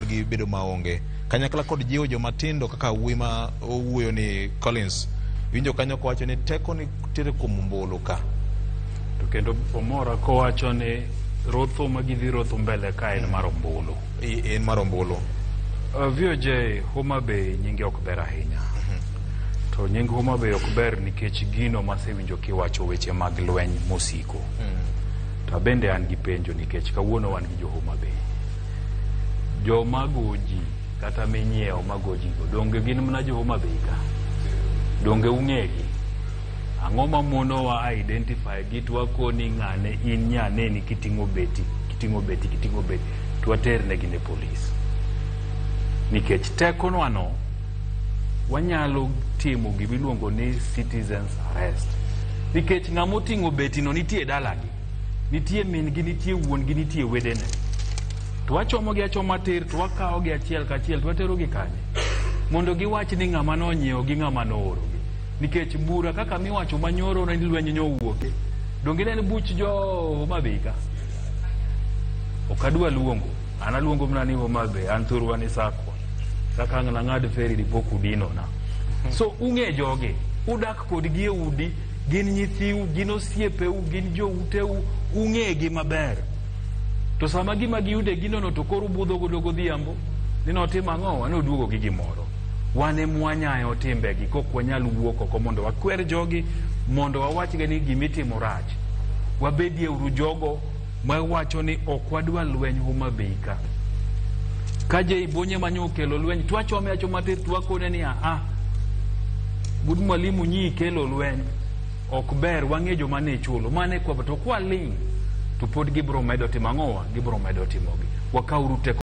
gi bedo maonge kanyakla kod jiwo jomatindo kaka wima wuoyo ni Collins winjo kanyo kowacho ni teko ni tere kuom ombulu ka to kendo omora kowacho ni rotho magidhi rotho mbele ka en mar ombulu en mar ombulu VOJ Homa Bay nyingi ok ber ahinya to nying Homa Bay ok ber nikech gino masewinjo kiwacho weche mag lweny mosiko to bende an gi penjo nikech kawuono wan gi jo Homa Bay jo magoji kata menyeo magoji go donge gin mana jo Homa Bay ka donge ung'egi ang'o mamono wa identify gitwa koni ng'ane in nyane ni kiting'o beti twaterne gi ne police nikech tekono ano wanyalo timo gibiluongo ni citizens arrest nikech ng'amo ting'o beti no nitie dalagi nitie min gi nitie wuon gi nitie wedene to wachomo gi achoma tir to wakawo gi achiel kachiel to watero gi kanye mondo giwach ni ng'ama no nyiewo gi ng'ama no oro gi nikech bura kaka miwacho manyoro na lweny nyowuoke donge ne buch jo Homa Bay ka okadwa luongo ana luongo mna ni Homa Bay anthurwa ni sakwa kaka ng'ad feri dipoku dino na so ung'e joge udak kod gi e udi gin nyithiu gin osiepeu gin jo uteu ung'e gi maber to sama gima giude gino no to koro budho godo godhiambo nino timo ang'o wane oduogo gi gimoro wane mwanyayo timbe gi kok wanyal wuok oko mondo wakwer jogi mondo wawachge ni gimitimo rach wabedie uru jogo mawacho ni ok wadwa lweny Homa Bay ka je ibonye manyo okelo lweny twachome achoma tir twakone ni bud mwalimu nyi kelo lweny ok ber wang'e joma ne chulo mane kwa to kwa ling to pod gibro medo timo ang'owa gibro medo timogi wakauru teko